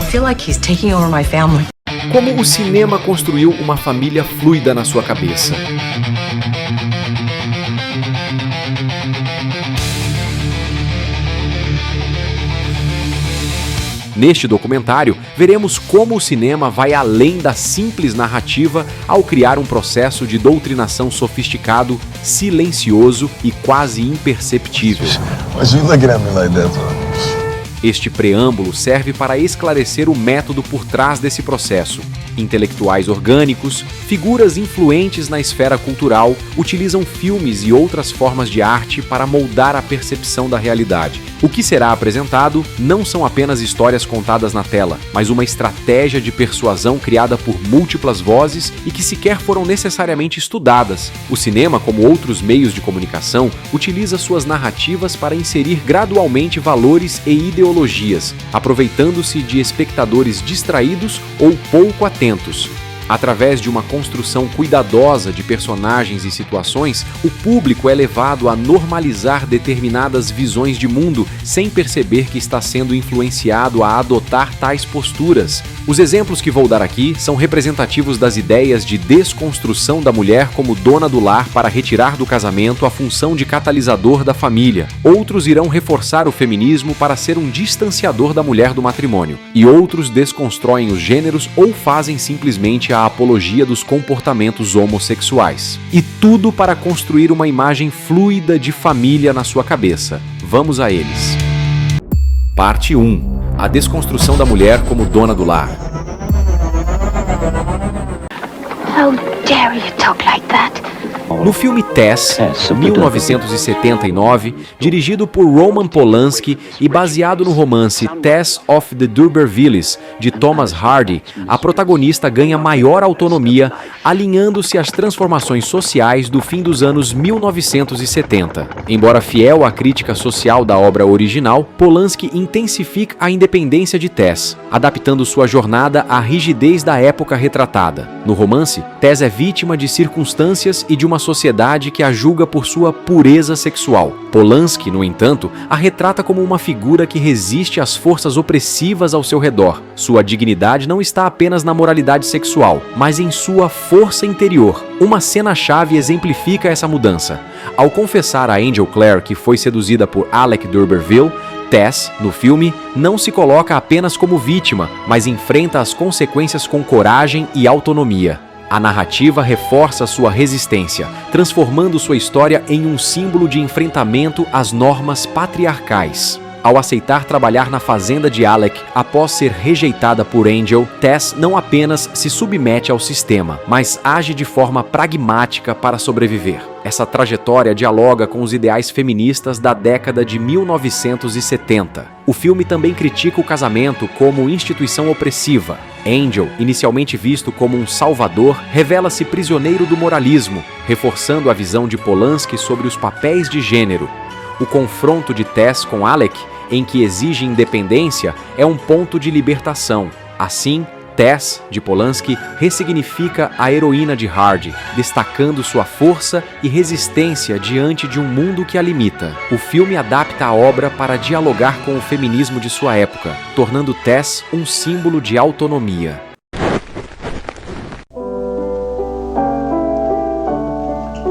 feel like he's taking over my family. Como o cinema construiu uma família fluida na sua cabeça. Neste documentário, veremos como o cinema vai além da simples narrativa ao criar um processo de doutrinação sofisticado, silencioso e quase imperceptível. Este preâmbulo serve para esclarecer o método por trás desse processo. Intelectuais orgânicos, figuras influentes na esfera cultural, utilizam filmes e outras formas de arte para moldar a percepção da realidade. O que será apresentado não são apenas histórias contadas na tela, mas uma estratégia de persuasão criada por múltiplas vozes e que sequer foram necessariamente estudadas. O cinema, como outros meios de comunicação, utiliza suas narrativas para inserir gradualmente valores e ideologias, aproveitando-se de espectadores distraídos ou pouco atentos. Através de uma construção cuidadosa de personagens e situações, o público é levado a normalizar determinadas visões de mundo sem perceber que está sendo influenciado a adotar tais posturas. Os exemplos que vou dar aqui são representativos das ideias de desconstrução da mulher como dona do lar para retirar do casamento a função de catalisador da família. Outros irão reforçar o feminismo para ser um distanciador da mulher do matrimônio. E outros desconstroem os gêneros ou fazem simplesmente a apologia dos comportamentos homossexuais. E tudo para construir uma imagem fluida de família na sua cabeça. Vamos a eles. Parte 1. A desconstrução da mulher como dona do lar. How dare you talk like that? No filme Tess, 1979, dirigido por Roman Polanski e baseado no romance Tess of the D'Urbervilles, de Thomas Hardy, a protagonista ganha maior autonomia, alinhando-se às transformações sociais do fim dos anos 1970. Embora fiel à crítica social da obra original, Polanski intensifica a independência de Tess, adaptando sua jornada à rigidez da época retratada. No romance, Tess é vítima de circunstâncias e de uma sociedade que a julga por sua pureza sexual. Polanski, no entanto, a retrata como uma figura que resiste às forças opressivas ao seu redor. Sua dignidade não está apenas na moralidade sexual, mas em sua força interior. Uma cena-chave exemplifica essa mudança. Ao confessar a Angel Clare que foi seduzida por Alec d'Urberville, Tess, no filme, não se coloca apenas como vítima, mas enfrenta as consequências com coragem e autonomia. A narrativa reforça sua resistência, transformando sua história em um símbolo de enfrentamento às normas patriarcais. Ao aceitar trabalhar na fazenda de Alec após ser rejeitada por Angel, Tess não apenas se submete ao sistema, mas age de forma pragmática para sobreviver. Essa trajetória dialoga com os ideais feministas da década de 1970. O filme também critica o casamento como instituição opressiva. Angel, inicialmente visto como um salvador, revela-se prisioneiro do moralismo, reforçando a visão de Polanski sobre os papéis de gênero. O confronto de Tess com Alec, em que exige independência, é um ponto de libertação. Assim, Tess, de Polanski, ressignifica a heroína de Hardy, destacando sua força e resistência diante de um mundo que a limita. O filme adapta a obra para dialogar com o feminismo de sua época, tornando Tess um símbolo de autonomia.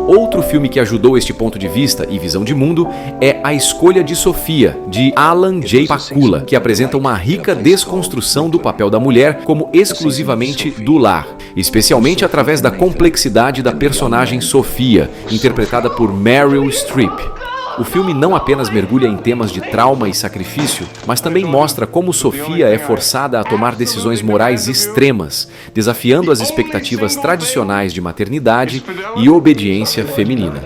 Outro filme que ajudou este ponto de vista e visão de mundo é A Escolha de Sofia, de Alan J. Pakula, que apresenta uma rica desconstrução do papel da mulher como exclusivamente do lar, especialmente através da complexidade da personagem Sofia, interpretada por Meryl Streep. O filme não apenas mergulha em temas de trauma e sacrifício, mas também mostra como Sofia é forçada a tomar decisões morais extremas, desafiando as expectativas tradicionais de maternidade e obediência feminina.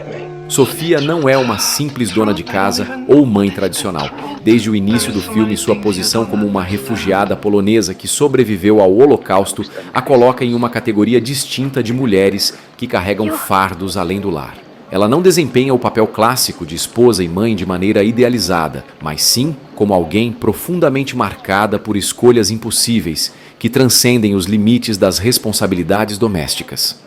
Sofia não é uma simples dona de casa ou mãe tradicional. Desde o início do filme, sua posição como uma refugiada polonesa que sobreviveu ao Holocausto a coloca em uma categoria distinta de mulheres que carregam fardos além do lar. Ela não desempenha o papel clássico de esposa e mãe de maneira idealizada, mas sim como alguém profundamente marcada por escolhas impossíveis que transcendem os limites das responsabilidades domésticas.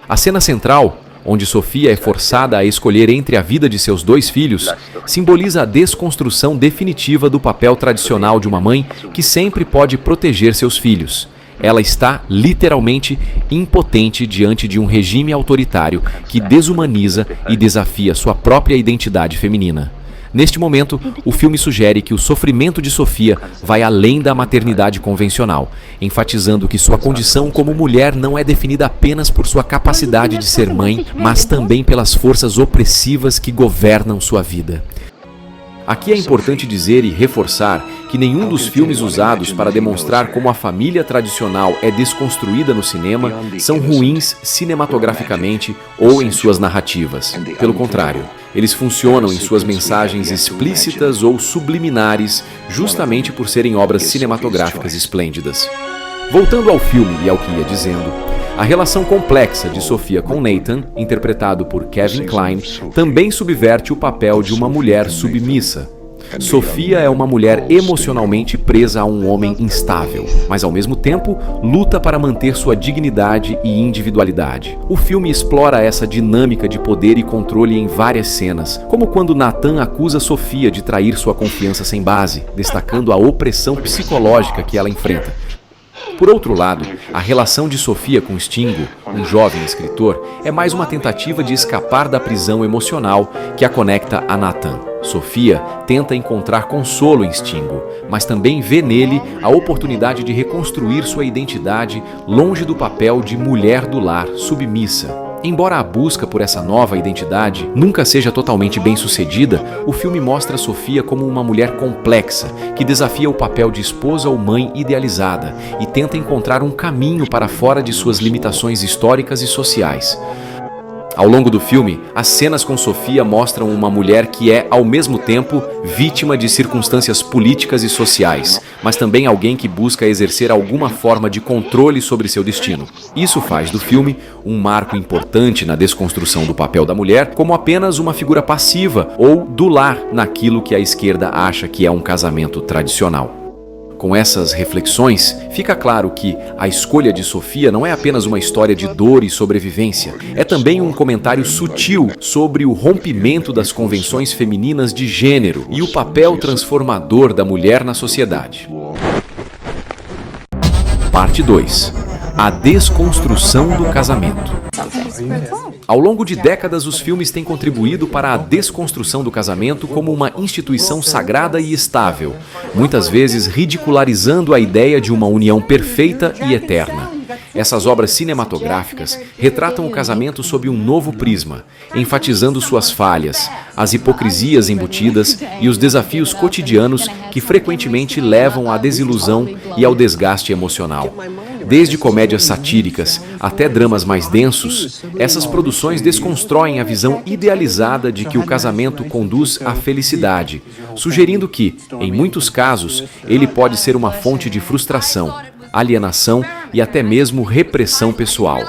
A cena central, onde Sofia é forçada a escolher entre a vida de seus 2 filhos, simboliza a desconstrução definitiva do papel tradicional de uma mãe que sempre pode proteger seus filhos. Ela está, literalmente, impotente diante de um regime autoritário que desumaniza e desafia sua própria identidade feminina. Neste momento, o filme sugere que o sofrimento de Sofia vai além da maternidade convencional, enfatizando que sua condição como mulher não é definida apenas por sua capacidade de ser mãe, mas também pelas forças opressivas que governam sua vida. Aqui é importante dizer e reforçar que nenhum dos filmes usados para demonstrar como a família tradicional é desconstruída no cinema são ruins cinematograficamente ou em suas narrativas. Pelo contrário, eles funcionam em suas mensagens explícitas ou subliminares justamente por serem obras cinematográficas esplêndidas. Voltando ao filme e ao que ia dizendo, a relação complexa de Sofia com Nathan, interpretado por Kevin Kline, também subverte o papel de uma mulher submissa. Sofia é uma mulher emocionalmente presa a um homem instável, mas ao mesmo tempo luta para manter sua dignidade e individualidade. O filme explora essa dinâmica de poder e controle em várias cenas, como quando Nathan acusa Sofia de trair sua confiança sem base, destacando a opressão psicológica que ela enfrenta. Por outro lado, a relação de Sofia com Stingo, um jovem escritor, é mais uma tentativa de escapar da prisão emocional que a conecta a Nathan. Sofia tenta encontrar consolo em Stingo, mas também vê nele a oportunidade de reconstruir sua identidade longe do papel de mulher do lar submissa. Embora a busca por essa nova identidade nunca seja totalmente bem-sucedida, o filme mostra Sofia como uma mulher complexa, que desafia o papel de esposa ou mãe idealizada e tenta encontrar um caminho para fora de suas limitações históricas e sociais. Ao longo do filme, as cenas com Sofia mostram uma mulher que é, ao mesmo tempo, vítima de circunstâncias políticas e sociais, mas também alguém que busca exercer alguma forma de controle sobre seu destino. Isso faz do filme um marco importante na desconstrução do papel da mulher como apenas uma figura passiva ou do lar naquilo que a esquerda acha que é um casamento tradicional. Com essas reflexões, fica claro que a escolha de Sofia não é apenas uma história de dor e sobrevivência, é também um comentário sutil sobre o rompimento das convenções femininas de gênero e o papel transformador da mulher na sociedade. Parte 2. A desconstrução do casamento. Ao longo de décadas, os filmes têm contribuído para a desconstrução do casamento como uma instituição sagrada e estável, muitas vezes ridicularizando a ideia de uma união perfeita e eterna. Essas obras cinematográficas retratam o casamento sob um novo prisma, enfatizando suas falhas, as hipocrisias embutidas e os desafios cotidianos que frequentemente levam à desilusão e ao desgaste emocional. Desde comédias satíricas até dramas mais densos, essas produções desconstroem a visão idealizada de que o casamento conduz à felicidade, sugerindo que, em muitos casos, ele pode ser uma fonte de frustração, alienação e até mesmo repressão pessoal.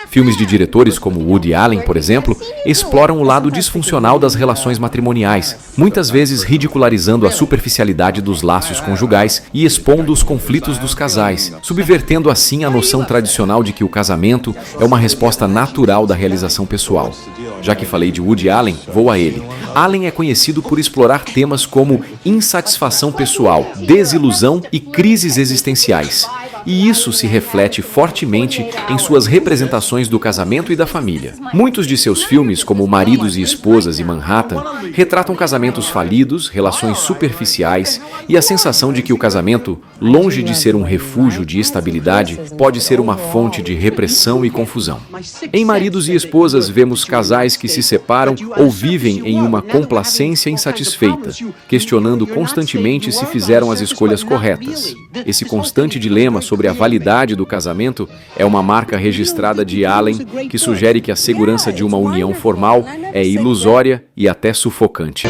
Filmes de diretores como Woody Allen, por exemplo, exploram o lado disfuncional das relações matrimoniais, muitas vezes ridicularizando a superficialidade dos laços conjugais e expondo os conflitos dos casais, subvertendo assim a noção tradicional de que o casamento é uma resposta natural da realização pessoal. Já que falei de Woody Allen, vou a ele. Allen é conhecido por explorar temas como insatisfação pessoal, desilusão e crises existenciais. E isso se reflete fortemente em suas representações do casamento e da família. Muitos de seus filmes, como Maridos e Esposas e Manhattan, retratam casamentos falidos, relações superficiais e a sensação de que o casamento, longe de ser um refúgio de estabilidade, pode ser uma fonte de repressão e confusão. Em Maridos e Esposas, vemos casais que se separam ou vivem em uma complacência insatisfeita, questionando constantemente se fizeram as escolhas corretas. Esse constante dilema sobre a validade do casamento é uma marca registrada de Allen que sugere que a segurança de uma união formal é ilusória e até sufocante.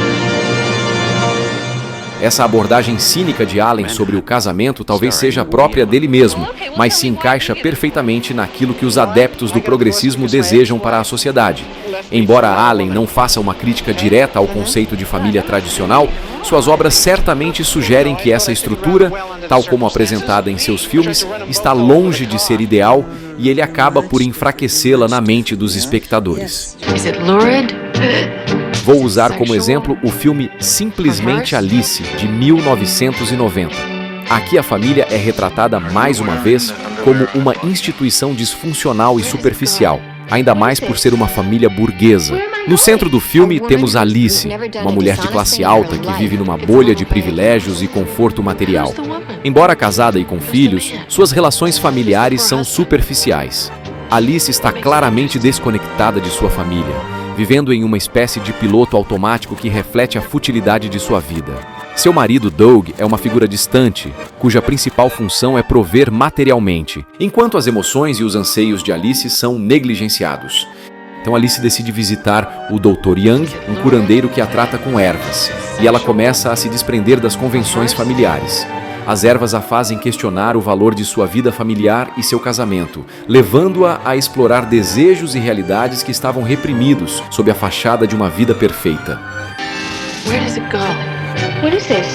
Essa abordagem cínica de Allen sobre o casamento talvez seja própria dele mesmo, mas se encaixa perfeitamente naquilo que os adeptos do progressismo desejam para a sociedade. Embora Allen não faça uma crítica direta ao conceito de família tradicional, suas obras certamente sugerem que essa estrutura, tal como apresentada em seus filmes, está longe de ser ideal e ele acaba por enfraquecê-la na mente dos espectadores. Is it lurid? Vou usar como exemplo o filme Simplesmente Alice, de 1990. Aqui a família é retratada mais uma vez como uma instituição disfuncional e superficial, ainda mais por ser uma família burguesa. No centro do filme temos Alice, uma mulher de classe alta que vive numa bolha de privilégios e conforto material. Embora casada e com filhos, suas relações familiares são superficiais. Alice está claramente desconectada de sua família, vivendo em uma espécie de piloto automático que reflete a futilidade de sua vida. Seu marido, Doug, é uma figura distante, cuja principal função é prover materialmente, enquanto as emoções e os anseios de Alice são negligenciados. Então Alice decide visitar o Dr. Young, um curandeiro que a trata com ervas, e ela começa a se desprender das convenções familiares. As ervas a fazem questionar o valor de sua vida familiar e seu casamento, levando-a a explorar desejos e realidades que estavam reprimidos sob a fachada de uma vida perfeita. Where does it go? What is this?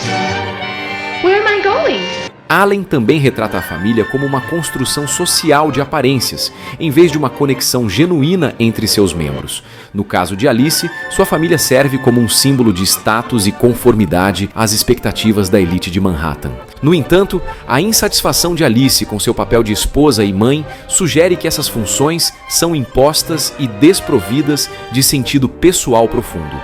Where am I going? Allen também retrata a família como uma construção social de aparências, em vez de uma conexão genuína entre seus membros. No caso de Alice, sua família serve como um símbolo de status e conformidade às expectativas da elite de Manhattan. No entanto, a insatisfação de Alice com seu papel de esposa e mãe sugere que essas funções são impostas e desprovidas de sentido pessoal profundo.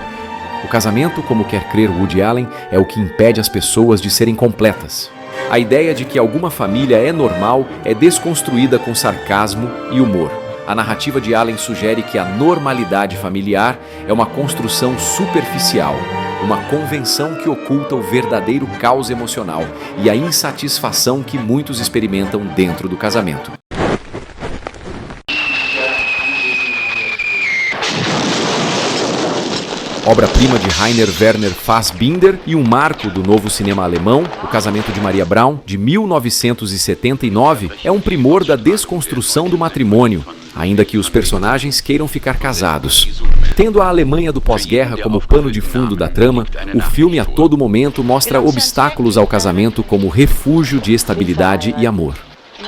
O casamento, como quer crer Woody Allen, é o que impede as pessoas de serem completas. A ideia de que alguma família é normal é desconstruída com sarcasmo e humor. A narrativa de Allen sugere que a normalidade familiar é uma construção superficial, uma convenção que oculta o verdadeiro caos emocional e a insatisfação que muitos experimentam dentro do casamento. Obra-prima de Rainer Werner Fassbinder e um marco do novo cinema alemão, O Casamento de Maria Braun, de 1979, é um primor da desconstrução do matrimônio, ainda que os personagens queiram ficar casados. Tendo a Alemanha do pós-guerra como pano de fundo da trama, o filme a todo momento mostra obstáculos ao casamento como refúgio de estabilidade e amor.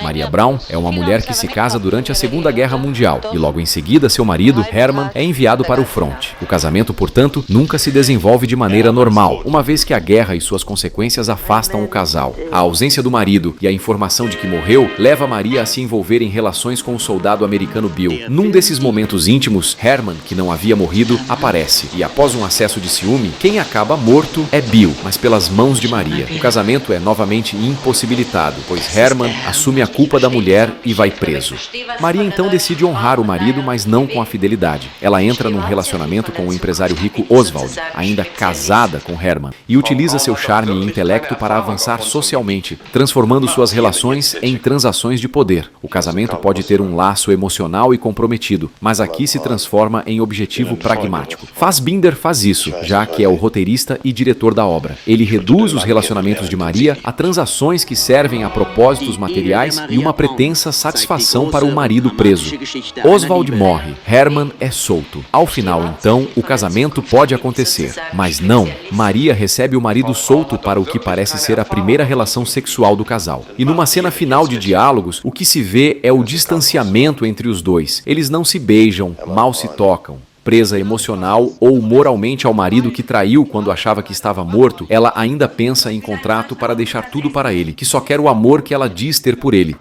Maria Braun é uma mulher que se casa durante a Segunda Guerra Mundial e logo em seguida seu marido, Hermann, é enviado para o fronte. O casamento, portanto, nunca se desenvolve de maneira normal, uma vez que a guerra e suas consequências afastam o casal. A ausência do marido e a informação de que morreu leva Maria a se envolver em relações com o soldado americano Bill. Num desses momentos íntimos, Hermann, que não havia morrido, aparece e após um acesso de ciúme, quem acaba morto é Bill, mas pelas mãos de Maria. O casamento é novamente impossibilitado, pois Hermann assume a culpa da mulher e vai preso. Maria então decide honrar o marido, mas não com a fidelidade. Ela entra num relacionamento com o empresário rico Oswald, ainda casada com Hermann, e utiliza seu charme e intelecto para avançar socialmente, transformando suas relações em transações de poder. O casamento pode ter um laço emocional e comprometido, mas aqui se transforma em objetivo pragmático. Fassbinder faz isso, já que é o roteirista e diretor da obra. Ele reduz os relacionamentos de Maria a transações que servem a propósitos materiais e uma pretensa satisfação para o marido preso. Oswald morre, Hermann é solto. Ao final, então, o casamento pode acontecer. Mas não, Maria recebe o marido solto para o que parece ser a primeira relação sexual do casal. E numa cena final de diálogos, o que se vê é o distanciamento entre os dois. Eles não se beijam, mal se tocam. Presa emocional ou moralmente ao marido que traiu quando achava que estava morto, ela ainda pensa em contrato para deixar tudo para ele, que só quer o amor que ela diz ter por ele.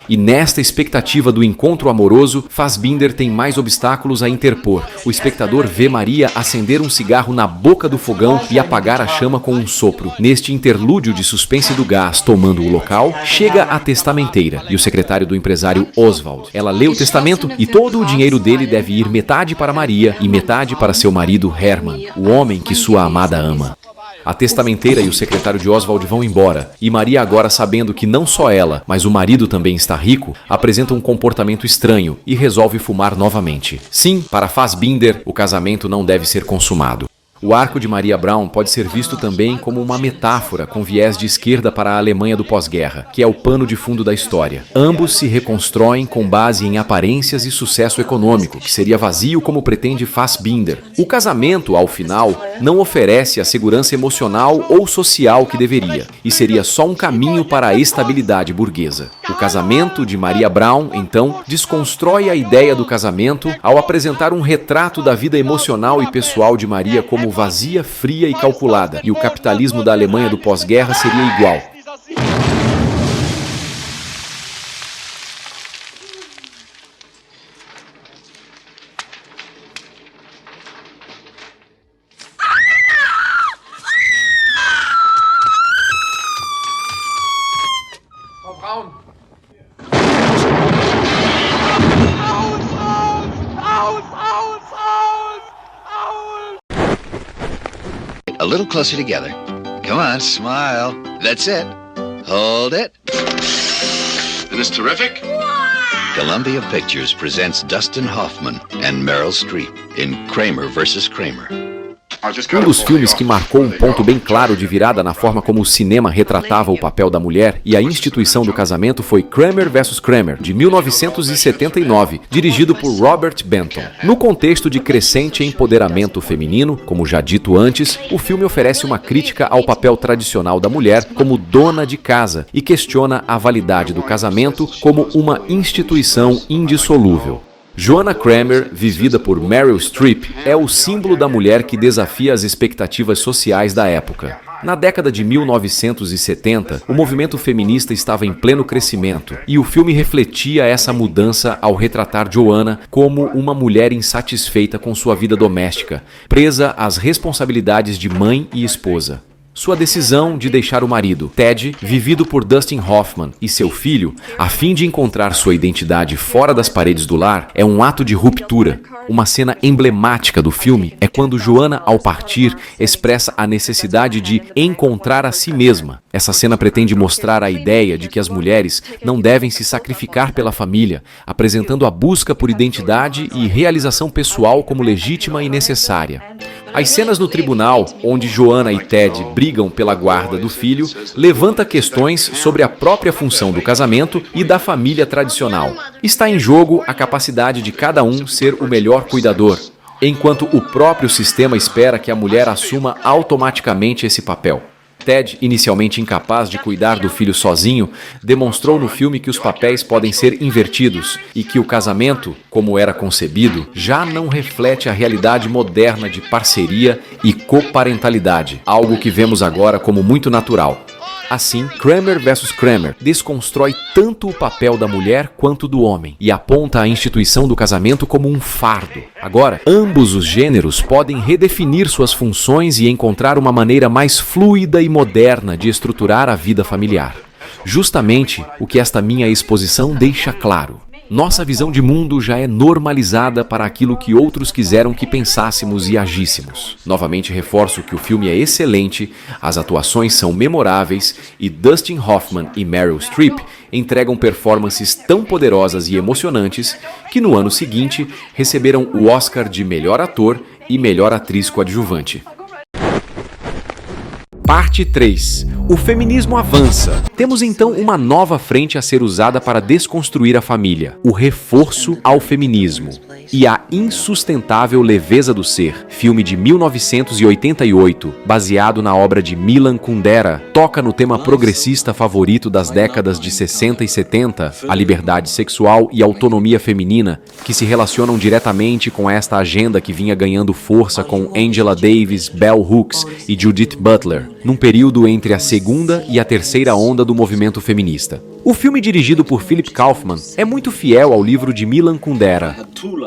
E nesta expectativa do encontro amoroso, Fassbinder tem mais obstáculos a interpor. O espectador vê Maria acender um cigarro na boca do fogão e apagar a chama com um sopro. Neste interlúdio de suspense do gás tomando o local, chega a testamenteira e o secretário do empresário Oswald. Ela lê o testamento e todo o dinheiro dele deve ir metade para Maria e metade para seu marido Hermann, o homem que sua amada ama. A testamenteira e o secretário de Oswald vão embora, e Maria, agora sabendo que não só ela, mas o marido também está rico, apresenta um comportamento estranho e resolve fumar novamente. Sim, para Fassbinder, o casamento não deve ser consumado. O arco de Maria Braun pode ser visto também como uma metáfora com viés de esquerda para a Alemanha do pós-guerra, que é o pano de fundo da história. Ambos se reconstroem com base em aparências e sucesso econômico, que seria vazio como pretende Fassbinder. O casamento, ao final, não oferece a segurança emocional ou social que deveria, e seria só um caminho para a estabilidade burguesa. O casamento de Maria Braun, então, desconstrói a ideia do casamento ao apresentar um retrato da vida emocional e pessoal de Maria como vazia, fria e calculada, e o capitalismo da Alemanha do pós-guerra seria igual. A little closer together. Come on, smile. That's it. Hold it. Isn't this terrific? Columbia Pictures presents Dustin Hoffman and Meryl Streep in Kramer vs. Kramer. Um dos filmes que marcou um ponto bem claro de virada na forma como o cinema retratava o papel da mulher e a instituição do casamento foi Kramer vs. Kramer, de 1979, dirigido por Robert Benton. No contexto de crescente empoderamento feminino, como já dito antes, o filme oferece uma crítica ao papel tradicional da mulher como dona de casa e questiona a validade do casamento como uma instituição indissolúvel. Joanna Kramer, vivida por Meryl Streep, é o símbolo da mulher que desafia as expectativas sociais da época. Na década de 1970, o movimento feminista estava em pleno crescimento, e o filme refletia essa mudança ao retratar Joanna como uma mulher insatisfeita com sua vida doméstica, presa às responsabilidades de mãe e esposa. Sua decisão de deixar o marido, Ted, vivido por Dustin Hoffman, e seu filho, a fim de encontrar sua identidade fora das paredes do lar, é um ato de ruptura. Uma cena emblemática do filme é quando Joanna, ao partir, expressa a necessidade de encontrar a si mesma. Essa cena pretende mostrar a ideia de que as mulheres não devem se sacrificar pela família, apresentando a busca por identidade e realização pessoal como legítima e necessária. As cenas no tribunal, onde Joanna e Ted brigam pela guarda do filho, levanta questões sobre a própria função do casamento e da família tradicional. Está em jogo a capacidade de cada um ser o melhor cuidador, enquanto o próprio sistema espera que a mulher assuma automaticamente esse papel. Ted, inicialmente incapaz de cuidar do filho sozinho, demonstrou no filme que os papéis podem ser invertidos e que o casamento, como era concebido, já não reflete a realidade moderna de parceria e coparentalidade, algo que vemos agora como muito natural. Assim, Kramer vs. Kramer desconstrói tanto o papel da mulher quanto do homem e aponta a instituição do casamento como um fardo. Agora, ambos os gêneros podem redefinir suas funções e encontrar uma maneira mais fluida e moderna de estruturar a vida familiar. Justamente o que esta minha exposição deixa claro. Nossa visão de mundo já é normalizada para aquilo que outros quiseram que pensássemos e agíssemos. Novamente reforço que o filme é excelente, as atuações são memoráveis e Dustin Hoffman e Meryl Streep entregam performances tão poderosas e emocionantes que no ano seguinte receberam o Oscar de melhor ator e melhor atriz coadjuvante. Parte 3. O feminismo avança. Temos então uma nova frente a ser usada para desconstruir a família, o reforço ao feminismo e a insustentável leveza do ser. Filme de 1988, baseado na obra de Milan Kundera, toca no tema progressista favorito das décadas de 60 e 70, a liberdade sexual e autonomia feminina, que se relacionam diretamente com esta agenda que vinha ganhando força com Angela Davis, Bell Hooks e Judith Butler, num período entre a segunda e a terceira onda do movimento feminista. O filme, dirigido por Philip Kaufman, é muito fiel ao livro de Milan Kundera.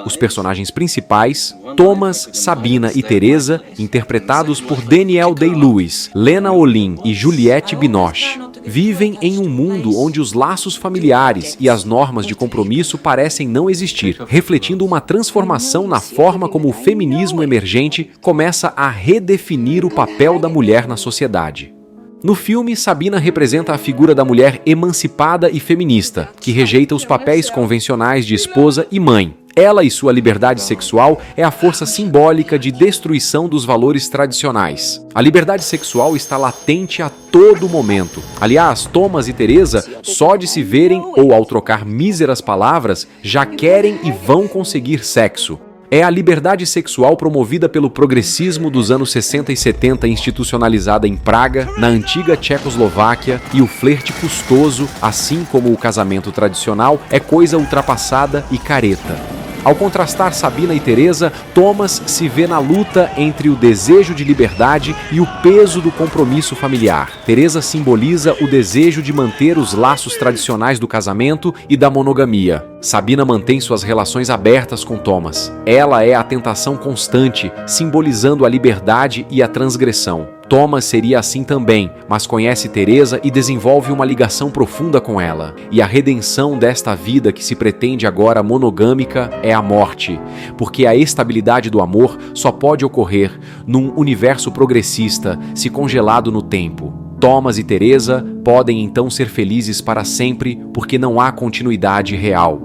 Os personagens principais, Thomas, Sabina e Teresa, interpretados por Daniel Day-Lewis, Lena Olin e Juliette Binoche, vivem em um mundo onde os laços familiares e as normas de compromisso parecem não existir, refletindo uma transformação na forma como o feminismo emergente começa a redefinir o papel da mulher na sociedade. No filme, Sabina representa a figura da mulher emancipada e feminista, que rejeita os papéis convencionais de esposa e mãe. Ela e sua liberdade sexual é a força simbólica de destruição dos valores tradicionais. A liberdade sexual está latente a todo momento. Aliás, Thomas e Teresa, só de se verem ou ao trocar míseras palavras, já querem e vão conseguir sexo. É a liberdade sexual promovida pelo progressismo dos anos 60 e 70 institucionalizada em Praga, na antiga Tchecoslováquia, e o flerte custoso, assim como o casamento tradicional, é coisa ultrapassada e careta. Ao contrastar Sabina e Teresa, Thomas se vê na luta entre o desejo de liberdade e o peso do compromisso familiar. Teresa simboliza o desejo de manter os laços tradicionais do casamento e da monogamia. Sabina mantém suas relações abertas com Thomas. Ela é a tentação constante, simbolizando a liberdade e a transgressão. Thomas seria assim também, mas conhece Teresa e desenvolve uma ligação profunda com ela. E a redenção desta vida que se pretende agora monogâmica é a morte, porque a estabilidade do amor só pode ocorrer num universo progressista, se congelado no tempo. Thomas e Teresa podem então ser felizes para sempre, porque não há continuidade real.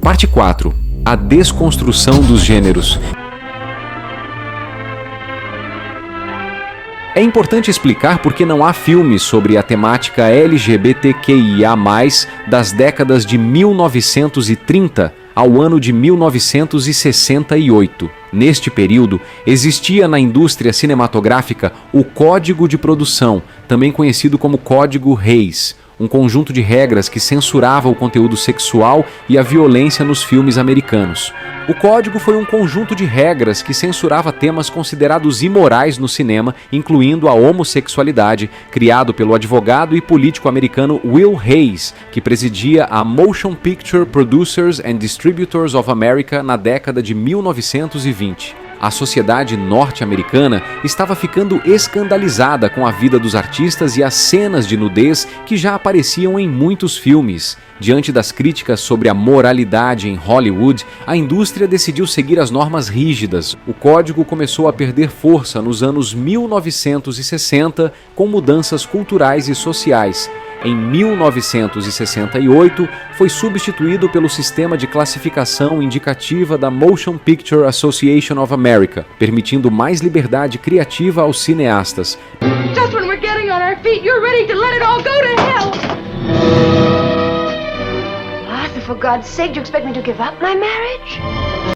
Parte 4. A desconstrução dos gêneros. É importante explicar por que não há filmes sobre a temática LGBTQIA+, das décadas de 1930 ao ano de 1968. Neste período, existia na indústria cinematográfica o Código de Produção, também conhecido como Código Hays, um conjunto de regras que censurava o conteúdo sexual e a violência nos filmes americanos. O código foi um conjunto de regras que censurava temas considerados imorais no cinema, incluindo a homossexualidade, criado pelo advogado e político americano Will Hays, que presidia a Motion Picture Producers and Distributors of America na década de 1920. A sociedade norte-americana estava ficando escandalizada com a vida dos artistas e as cenas de nudez que já apareciam em muitos filmes. Diante das críticas sobre a moralidade em Hollywood, a indústria decidiu seguir as normas rígidas. O código começou a perder força nos anos 1960, com mudanças culturais e sociais. Em 1968, foi substituído pelo sistema de classificação indicativa da Motion Picture Association of America, permitindo mais liberdade criativa aos cineastas. Just when we're getting on our feet, you're ready to let it all go to hell! Arthur, for God's sake, do you expect me to give up my marriage?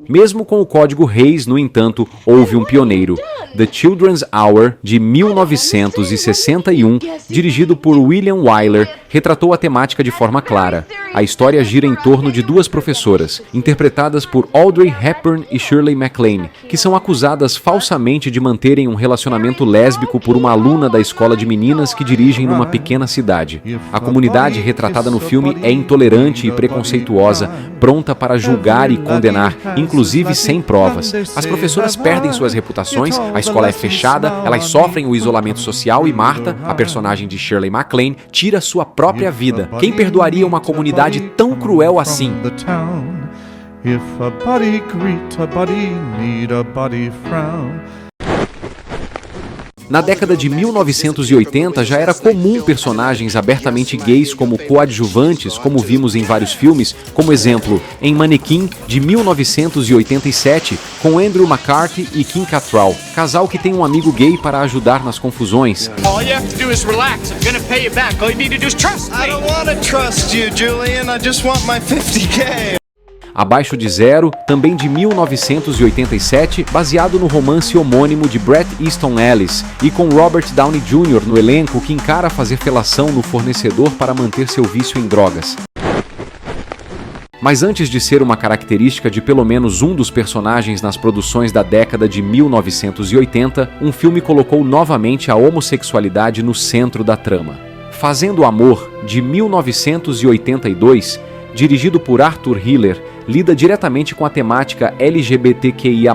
Mesmo com o Código Hays, no entanto, houve um pioneiro. The Children's Hour, de 1961, dirigido por William Wyler, retratou a temática de forma clara. A história gira em torno de duas professoras, interpretadas por Audrey Hepburn e Shirley MacLaine, que são acusadas falsamente de manterem um relacionamento lésbico por uma aluna da escola de meninas que dirigem numa pequena cidade. A comunidade retratada no filme é intolerante e preconceituosa, pronta para julgar e condenar, inclusive sem provas. As professoras perdem suas reputações, a escola é fechada, elas sofrem o isolamento social e Martha, a personagem de Shirley MacLaine, tira sua própria vida. Quem perdoaria uma comunidade tão cruel assim? Na década de 1980 já era comum personagens abertamente gays como coadjuvantes, como vimos em vários filmes, como exemplo em Mannequin, de 1987, com Andrew McCarthy e Kim Cattrall, casal que tem um amigo gay para ajudar nas confusões. All you have to do is relax. I'm gonna pay you back. All you need to do is trust me. I don't want to trust you, Julian. I just want my 50K. Abaixo de Zero, também de 1987, baseado no romance homônimo de Bret Easton Ellis, e com Robert Downey Jr. no elenco, que encara fazer felação no fornecedor para manter seu vício em drogas. Mas antes de ser uma característica de pelo menos um dos personagens nas produções da década de 1980, um filme colocou novamente a homossexualidade no centro da trama. Fazendo Amor, de 1982, dirigido por Arthur Hiller, lida diretamente com a temática LGBTQIA+,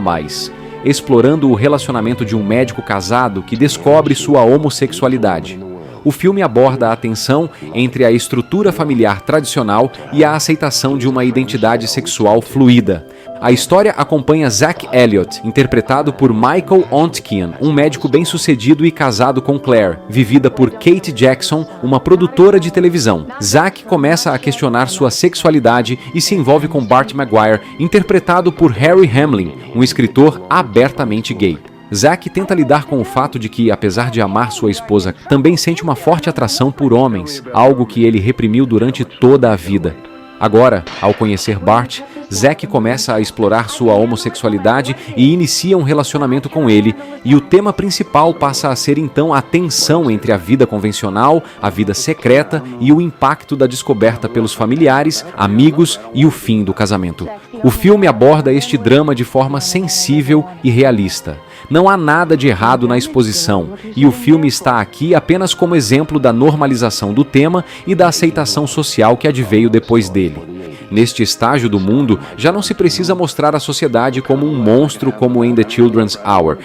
explorando o relacionamento de um médico casado que descobre sua homossexualidade. O filme aborda a tensão entre a estrutura familiar tradicional e a aceitação de uma identidade sexual fluida. A história acompanha Zach Elliott, interpretado por Michael Ontkian, um médico bem-sucedido e casado com Claire, vivida por Kate Jackson, uma produtora de televisão. Zach começa a questionar sua sexualidade e se envolve com Bart Maguire, interpretado por Harry Hamlin, um escritor abertamente gay. Zach tenta lidar com o fato de que, apesar de amar sua esposa, também sente uma forte atração por homens, algo que ele reprimiu durante toda a vida. Agora, ao conhecer Bart, Zach começa a explorar sua homossexualidade e inicia um relacionamento com ele, e o tema principal passa a ser então a tensão entre a vida convencional, a vida secreta e o impacto da descoberta pelos familiares, amigos e o fim do casamento. O filme aborda este drama de forma sensível e realista. Não há nada de errado na exposição, e o filme está aqui apenas como exemplo da normalização do tema e da aceitação social que adveio depois dele. Neste estágio do mundo, já não se precisa mostrar a sociedade como um monstro como em The Children's Hour.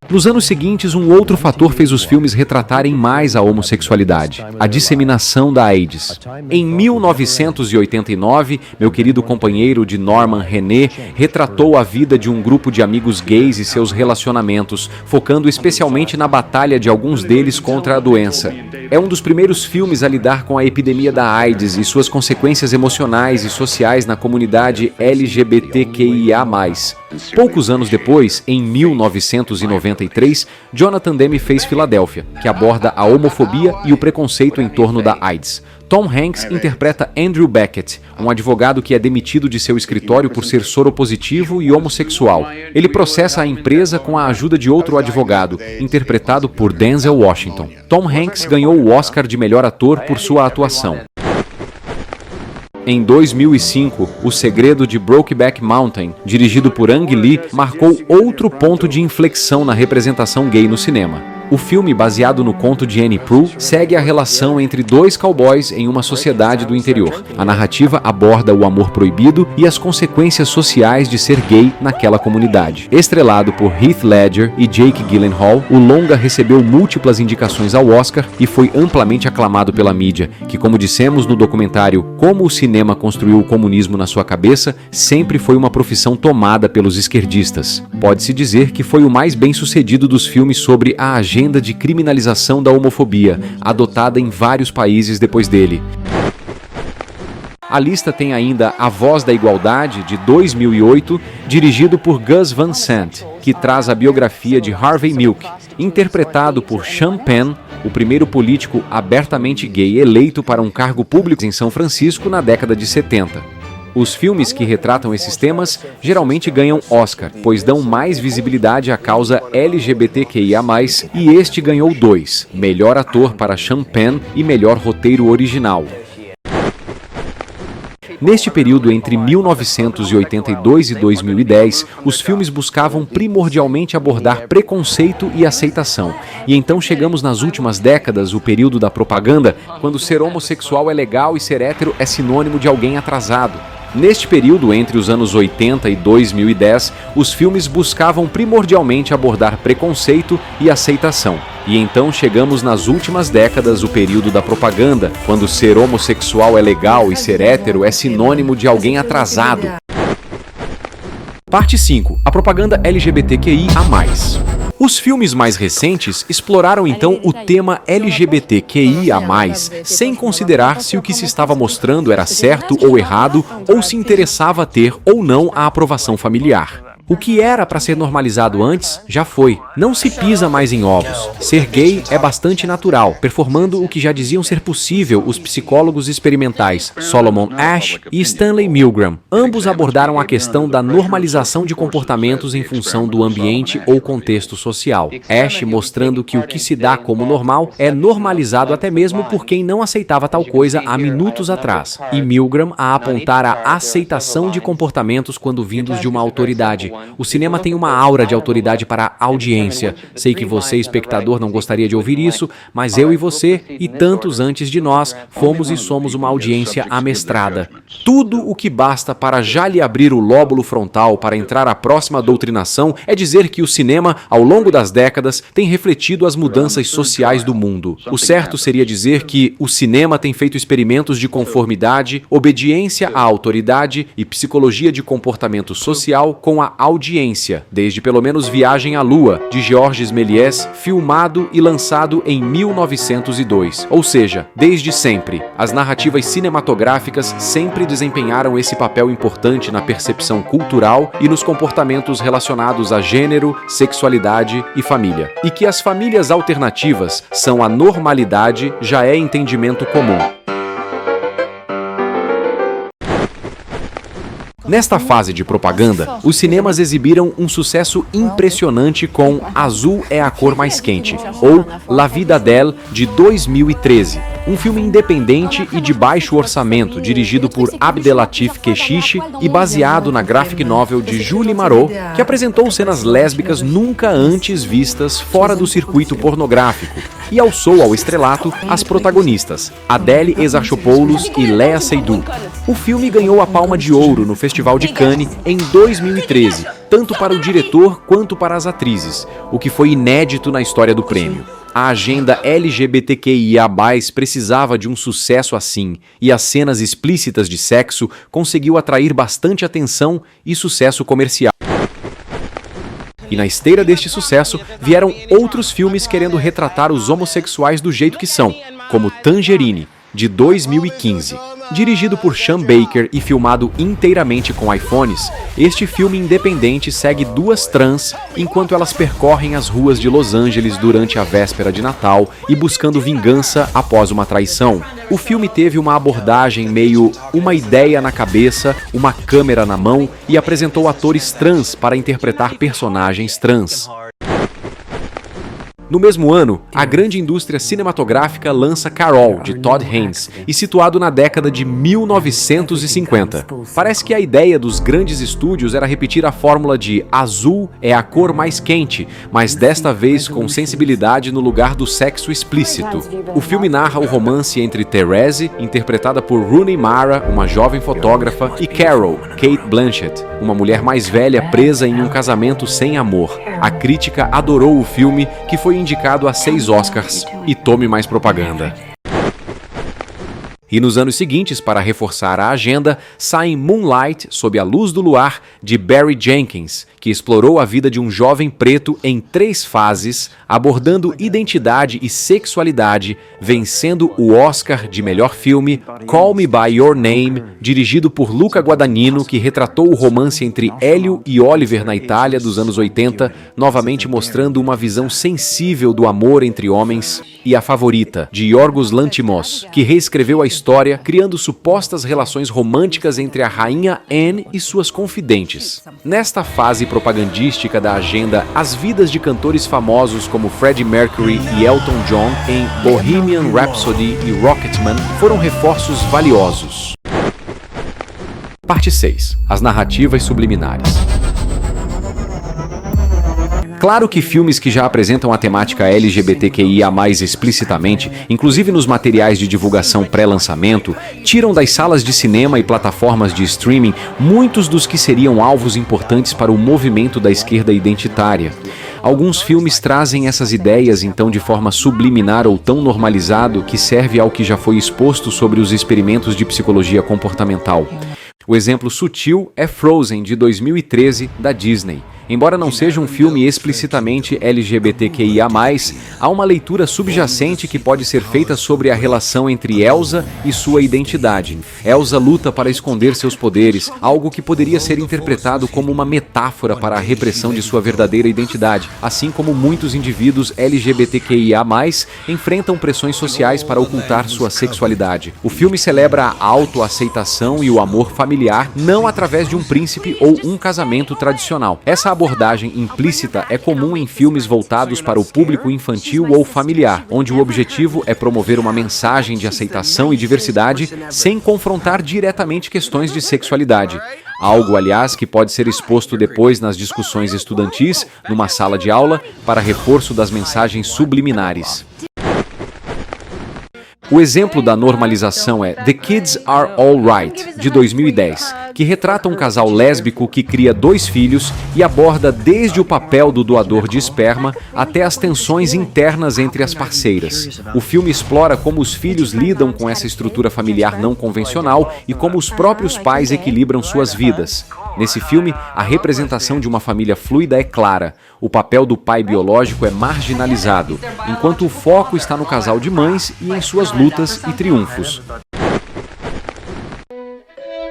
Nos anos seguintes, um outro fator fez os filmes retratarem mais a homossexualidade: a disseminação da AIDS. Em 1989, meu querido companheiro de Norman René retratou a vida de um grupo de amigos gays e seus relacionamentos, focando especialmente na batalha de alguns deles contra a doença. É um dos primeiros filmes a lidar com a epidemia da AIDS e suas consequências emocionais e sociais na comunidade LGBTQIA+. Poucos anos depois, em 1993, Jonathan Demme fez Filadélfia, que aborda a homofobia e o preconceito em torno da AIDS. Tom Hanks interpreta Andrew Beckett, um advogado que é demitido de seu escritório por ser soropositivo e homossexual. Ele processa a empresa com a ajuda de outro advogado, interpretado por Denzel Washington. Tom Hanks ganhou o Oscar de melhor ator por sua atuação. Em 2005, O Segredo de Brokeback Mountain, dirigido por Ang Lee, marcou outro ponto de inflexão na representação gay no cinema. O filme, baseado no conto de Annie Proulx, segue a relação entre dois cowboys em uma sociedade do interior. A narrativa aborda o amor proibido e as consequências sociais de ser gay naquela comunidade. Estrelado por Heath Ledger e Jake Gyllenhaal, o longa recebeu múltiplas indicações ao Oscar e foi amplamente aclamado pela mídia, que, como dissemos no documentário Como o Cinema Construiu o Comunismo na Sua Cabeça, sempre foi uma profissão tomada pelos esquerdistas. Pode-se dizer que foi o mais bem-sucedido dos filmes sobre a agenda de criminalização da homofobia, adotada em vários países depois dele. A lista tem ainda A Voz da Igualdade, de 2008, dirigido por Gus Van Sant, que traz a biografia de Harvey Milk, interpretado por Sean Penn, o primeiro político abertamente gay eleito para um cargo público em São Francisco na década de 70. Os filmes que retratam esses temas geralmente ganham Oscar, pois dão mais visibilidade à causa LGBTQIA+, e este ganhou 2, Melhor Ator para Sean Penn e Melhor Roteiro Original. Neste período entre 1982 e 2010, os filmes buscavam primordialmente abordar preconceito e aceitação. E então chegamos nas últimas décadas, o período da propaganda, quando ser homossexual é legal e ser hétero é sinônimo de alguém atrasado. Neste período, entre os anos 80 e 2010, os filmes buscavam primordialmente abordar preconceito e aceitação. E então chegamos nas últimas décadas, o período da propaganda, quando ser homossexual é legal e ser hétero é sinônimo de alguém atrasado. Parte 5. A propaganda LGBTQIA+. Os filmes mais recentes exploraram então o tema LGBTQIA+, sem considerar se o que se estava mostrando era certo ou errado, ou se interessava ter ou não a aprovação familiar. O que era para ser normalizado antes, já foi. Não se pisa mais em ovos. Ser gay é bastante natural, performando o que já diziam ser possível os psicólogos experimentais Solomon Asch e Stanley Milgram. Ambos abordaram a questão da normalização de comportamentos em função do ambiente ou contexto social. Asch mostrando que o que se dá como normal é normalizado até mesmo por quem não aceitava tal coisa há minutos atrás. E Milgram a apontar a aceitação de comportamentos quando vindos de uma autoridade, O cinema tem uma aura de autoridade para a audiência. Sei que você, espectador, não gostaria de ouvir isso, mas eu e você, e tantos antes de nós, fomos e somos uma audiência amestrada. Tudo o que basta para já lhe abrir o lóbulo frontal para entrar à próxima doutrinação é dizer que o cinema, ao longo das décadas, tem refletido as mudanças sociais do mundo. O certo seria dizer que o cinema tem feito experimentos de conformidade, obediência à autoridade e psicologia de comportamento social com a audiência, desde pelo menos Viagem à Lua, de Georges Méliès, filmado e lançado em 1902. Ou seja, desde sempre, as narrativas cinematográficas sempre desempenharam esse papel importante na percepção cultural e nos comportamentos relacionados a gênero, sexualidade e família. E que as famílias alternativas são a normalidade já é entendimento comum. Nesta fase de propaganda, os cinemas exibiram um sucesso impressionante com Azul é a Cor Mais Quente, ou La Vida d'Elle, de 2013. Um filme independente e de baixo orçamento, dirigido por Abdelatif Kechiche e baseado na graphic novel de Julie Marot, que apresentou cenas lésbicas nunca antes vistas fora do circuito pornográfico, e alçou ao estrelato as protagonistas, Adèle Exarchopoulos e Léa Seydoux. O filme ganhou a Palma de Ouro no Festival de Cannes em 2013, tanto para o diretor quanto para as atrizes, o que foi inédito na história do prêmio. A agenda LGBTQIA+ precisava de um sucesso assim, e as cenas explícitas de sexo conseguiu atrair bastante atenção e sucesso comercial. E na esteira deste sucesso, vieram outros filmes querendo retratar os homossexuais do jeito que são, como Tangerine, de 2015. Dirigido por Sean Baker e filmado inteiramente com iPhones, este filme independente segue duas trans enquanto elas percorrem as ruas de Los Angeles durante a véspera de Natal e buscando vingança após uma traição. O filme teve uma abordagem meio uma ideia na cabeça, uma câmera na mão e apresentou atores trans para interpretar personagens trans. No mesmo ano, a grande indústria cinematográfica lança Carol, de Todd Haynes, e situado na década de 1950. Parece que a ideia dos grandes estúdios era repetir a fórmula de Azul é a cor mais quente, mas desta vez com sensibilidade no lugar do sexo explícito. O filme narra o romance entre Therese, interpretada por Rooney Mara, uma jovem fotógrafa, e Carol, Kate Blanchett, uma mulher mais velha presa em um casamento sem amor. A crítica adorou o filme, que foi indicado a 6 Oscars, e tome mais propaganda. E nos anos seguintes, para reforçar a agenda, saem Moonlight, Sob a Luz do Luar, de Barry Jenkins, que explorou a vida de um jovem preto em 3 fases, abordando identidade e sexualidade, vencendo o Oscar de melhor filme, Call Me By Your Name, dirigido por Luca Guadagnino, que retratou o romance entre Elio e Oliver na Itália dos anos 80, novamente mostrando uma visão sensível do amor entre homens, e A Favorita, de Yorgos Lanthimos, que reescreveu a história, criando supostas relações românticas entre a rainha Anne e suas confidentes. Nesta fase propagandística da agenda, as vidas de cantores famosos como Freddie Mercury e Elton John em Bohemian Rhapsody e Rocketman foram reforços valiosos. Parte 6. As narrativas subliminares. Claro que filmes que já apresentam a temática LGBTQIA+ explicitamente, inclusive nos materiais de divulgação pré-lançamento, tiram das salas de cinema e plataformas de streaming muitos dos que seriam alvos importantes para o movimento da esquerda identitária. Alguns filmes trazem essas ideias então de forma subliminar ou tão normalizado que serve ao que já foi exposto sobre os experimentos de psicologia comportamental. O exemplo sutil é Frozen, de 2013, da Disney. Embora não seja um filme explicitamente LGBTQIA+, há uma leitura subjacente que pode ser feita sobre a relação entre Elsa e sua identidade. Elsa luta para esconder seus poderes, algo que poderia ser interpretado como uma metáfora para a repressão de sua verdadeira identidade, assim como muitos indivíduos LGBTQIA+, enfrentam pressões sociais para ocultar sua sexualidade. O filme celebra a autoaceitação e o amor familiar, não através de um príncipe ou um casamento tradicional. Essa abordagem implícita é comum em filmes voltados para o público infantil ou familiar, onde o objetivo é promover uma mensagem de aceitação e diversidade sem confrontar diretamente questões de sexualidade. Algo, aliás, que pode ser exposto depois nas discussões estudantis, numa sala de aula, para reforço das mensagens subliminares. O exemplo da normalização é The Kids Are All Right, de 2010, que retrata um casal lésbico que cria 2 filhos e aborda desde o papel do doador de esperma até as tensões internas entre as parceiras. O filme explora como os filhos lidam com essa estrutura familiar não convencional e como os próprios pais equilibram suas vidas. Nesse filme, a representação de uma família fluida é clara. O papel do pai biológico é marginalizado, enquanto o foco está no casal de mães e em suas lutas e triunfos.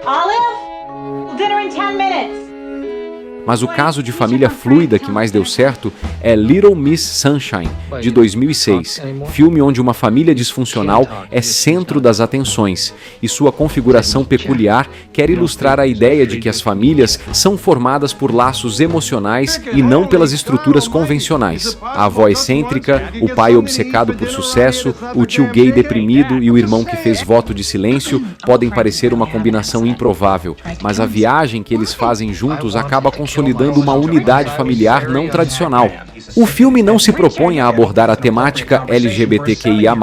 Olive, dinner in 10 minutes. Mas o caso de família fluida que mais deu certo é Little Miss Sunshine, de 2006, filme onde uma família disfuncional é centro das atenções, e sua configuração peculiar quer ilustrar a ideia de que as famílias são formadas por laços emocionais e não pelas estruturas convencionais. A avó excêntrica, o pai obcecado por sucesso, o tio gay deprimido e o irmão que fez voto de silêncio podem parecer uma combinação improvável, mas a viagem que eles fazem juntos acaba consolidando uma unidade familiar não tradicional. O filme não se propõe a abordar a temática LGBTQIA+,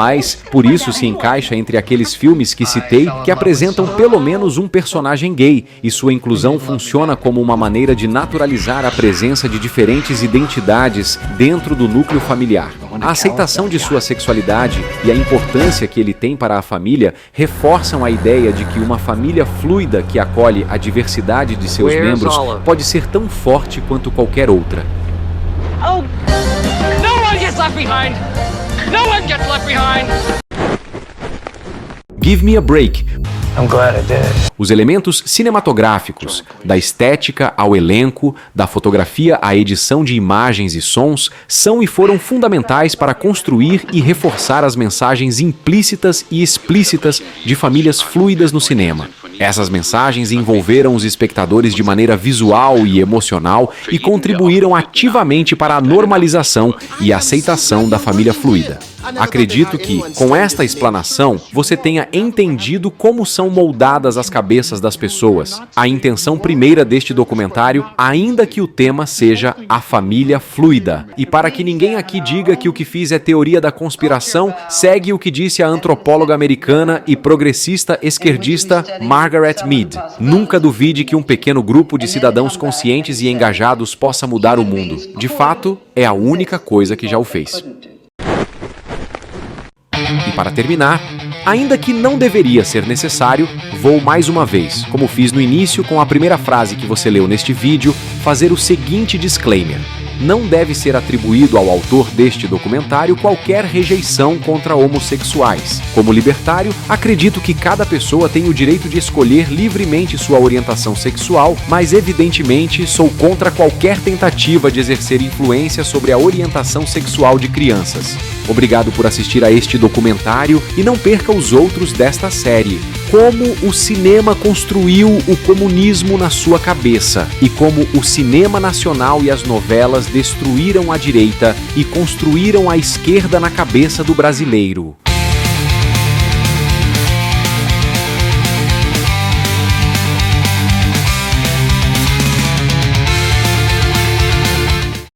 por isso se encaixa entre aqueles filmes que citei que apresentam pelo menos um personagem gay, e sua inclusão funciona como uma maneira de naturalizar a presença de diferentes identidades dentro do núcleo familiar. A aceitação de sua sexualidade e a importância que ele tem para a família reforçam a ideia de que uma família fluida que acolhe a diversidade de seus membros pode ser tão forte quanto qualquer outra. Oh, no one gets left behind. No one gets left behind. Give Me a Break. I'm glad I did. Os elementos cinematográficos, da estética ao elenco, da fotografia à edição de imagens e sons, são e foram fundamentais para construir e reforçar as mensagens implícitas e explícitas de famílias fluidas no cinema. Essas mensagens envolveram os espectadores de maneira visual e emocional e contribuíram ativamente para a normalização e aceitação da família fluida. Acredito que, com esta explanação, você tenha entendido como são moldadas as cabeças das pessoas. A intenção primeira deste documentário, ainda que o tema seja a família fluida. E para que ninguém aqui diga que o que fiz é teoria da conspiração, segue o que disse a antropóloga americana e progressista esquerdista Margaret Mead. Nunca duvide que um pequeno grupo de cidadãos conscientes e engajados possa mudar o mundo. De fato, é a única coisa que já o fez. E para terminar, ainda que não deveria ser necessário, vou mais uma vez, como fiz no início com a primeira frase que você leu neste vídeo, fazer o seguinte disclaimer. Não deve ser atribuído ao autor deste documentário qualquer rejeição contra homossexuais. Como libertário, acredito que cada pessoa tem o direito de escolher livremente sua orientação sexual, mas evidentemente sou contra qualquer tentativa de exercer influência sobre a orientação sexual de crianças. Obrigado por assistir a este documentário e não perca os outros desta série. Como o cinema construiu o comunismo na sua cabeça e como o cinema nacional e as novelas destruíram a direita e construíram a esquerda na cabeça do brasileiro.